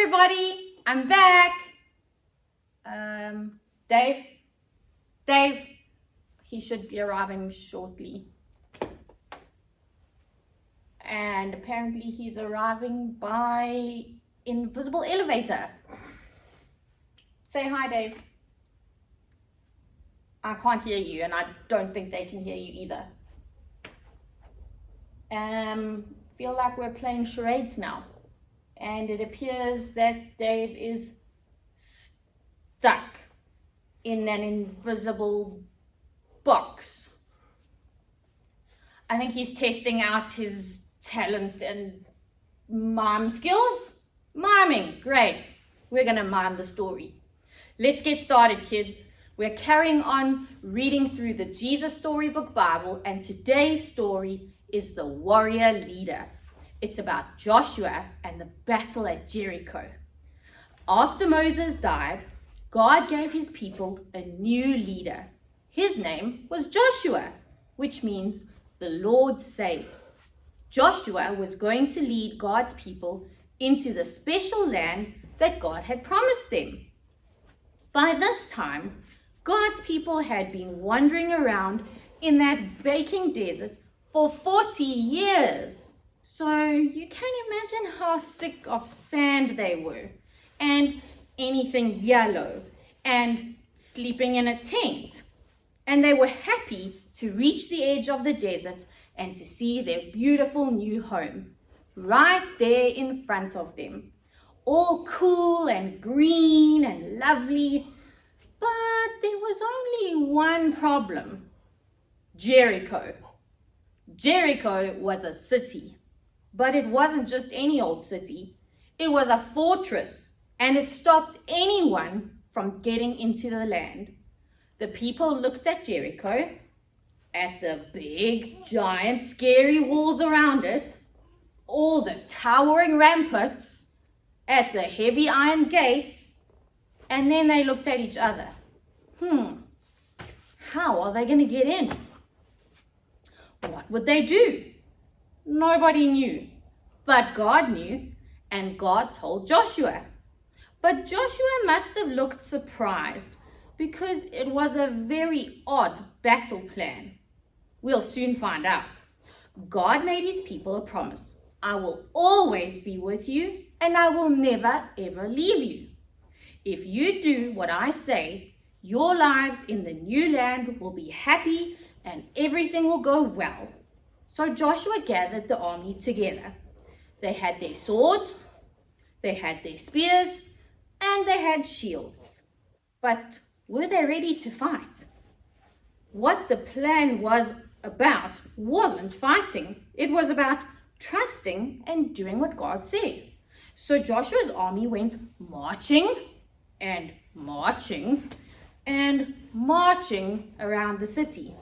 everybody, I'm back. Dave, he should be arriving shortly. And apparently he's arriving by invisible elevator. Say hi, Dave. I can't hear you, and I don't think they can hear you either. Feel like we're playing charades now. And it appears that Dave is stuck in an invisible box. I think he's testing out his talent and mime skills. Miming, great. We're gonna mime the story. Let's get started, kids. We're carrying on reading through the Jesus Storybook Bible, and today's story is the warrior leader. It's about Joshua and the battle at Jericho. After Moses died, God gave his people a new leader. His name was Joshua, which means the Lord saves. Joshua was going to lead God's people into the special land that God had promised them. By this time, God's people had been wandering around in that baking desert for 40 years. So you can imagine how sick of sand they were, and anything yellow, and sleeping in a tent. And they were happy to reach the edge of the desert and to see their beautiful new home right there in front of them, all cool and green and lovely. But there was only one problem: Jericho. Jericho was a city, but it wasn't just any old city. It was a fortress, and it stopped anyone from getting into the land. The people looked at Jericho, at the big, giant, scary walls around it, all the towering ramparts, at the heavy iron gates, and then they looked at each other. How are they going to get in? What would they do? Nobody knew, but God knew, and God told Joshua. But Joshua must have looked surprised, because it was a very odd battle plan. We'll soon find out. God made his people a promise: I will always be with you, and I will never ever leave you. If you do what I say, your lives in the new land will be happy and everything will go well. So Joshua gathered the army together. They had their swords, they had their spears, and they had shields. But were they ready to fight? What the plan was about wasn't fighting. It was about trusting and doing what God said. So Joshua's army went marching and marching and marching around the city.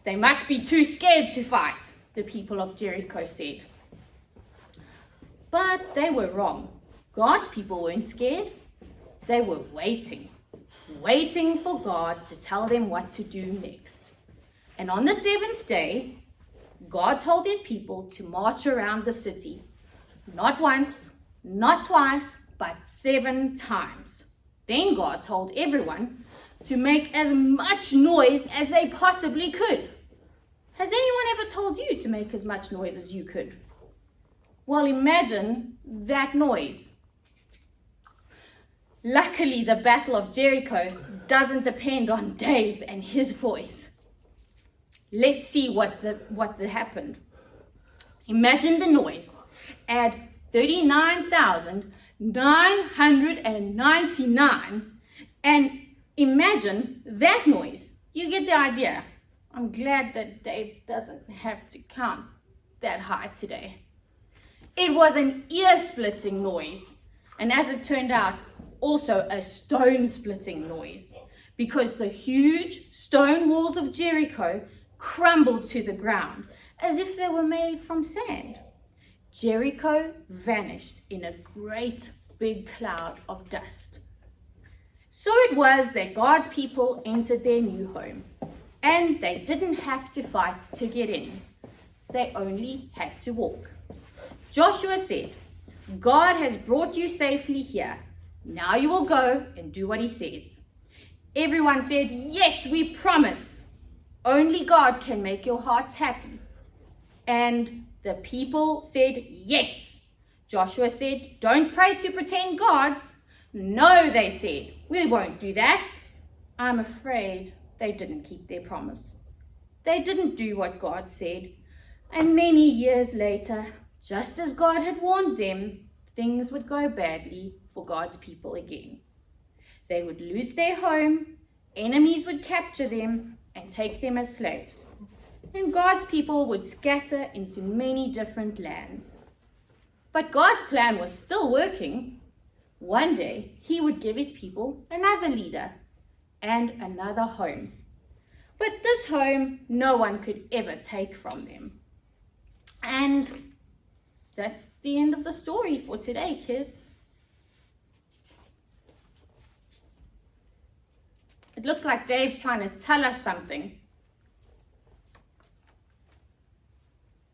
They must be too scared to fight, the people of Jericho said. But they were wrong. God's people weren't scared. They were waiting for God to tell them what to do next. And on the seventh day, God told his people to march around the city. Not once, not twice, but 7 times. Then God told everyone to make as much noise as they possibly could. Has anyone ever told you to make as much noise as you could? Well, imagine that noise. Luckily, the Battle of Jericho doesn't depend on Dave and his voice. Let's see what happened. Imagine the noise. Add 39,999 and imagine that noise. You get the idea. I'm glad that Dave doesn't have to count that high today. It was an ear-splitting noise, and as it turned out, also a stone-splitting noise, because the huge stone walls of Jericho crumbled to the ground as if they were made from sand. Jericho vanished in a great big cloud of dust. So it was that God's people entered their new home, and they didn't have to fight to get in. They only had to walk. Joshua said, God has brought you safely here. Now you will go and do what he says." Everyone said, "Yes, we promise." Only God can make your hearts happy. And the people said, "Yes." Joshua said, "Don't pray to pretend gods." "No," they said, "we won't do that." I'm afraid they didn't keep their promise. They didn't do what God said. And many years later, just as God had warned them, things would go badly for God's people again. They would lose their home, enemies would capture them and take them as slaves, and God's people would scatter into many different lands. But God's plan was still working. One day, he would give his people another leader and another home. But this home, no one could ever take from them. And that's the end of the story for today, kids. It looks like Dave's trying to tell us something.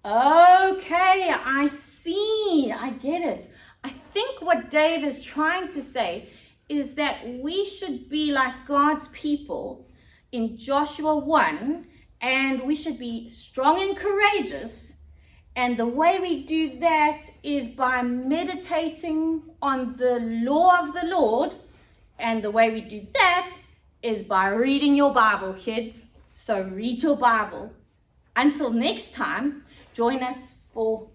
Okay, I see. I get it. I think what Dave is trying to say is that we should be like God's people in Joshua 1, and we should be strong and courageous. And the way we do that is by meditating on the law of the Lord. And the way we do that is by reading your Bible, kids. So read your Bible. Until next time, join us for...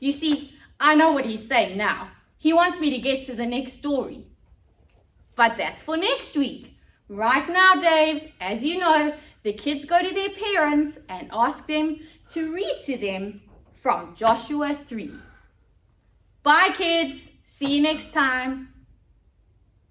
You see, I know what he's saying now. He wants me to get to the next story. But that's for next week. Right now, Dave, as you know, the kids go to their parents and ask them to read to them from Joshua 3. Bye, kids. See you next time.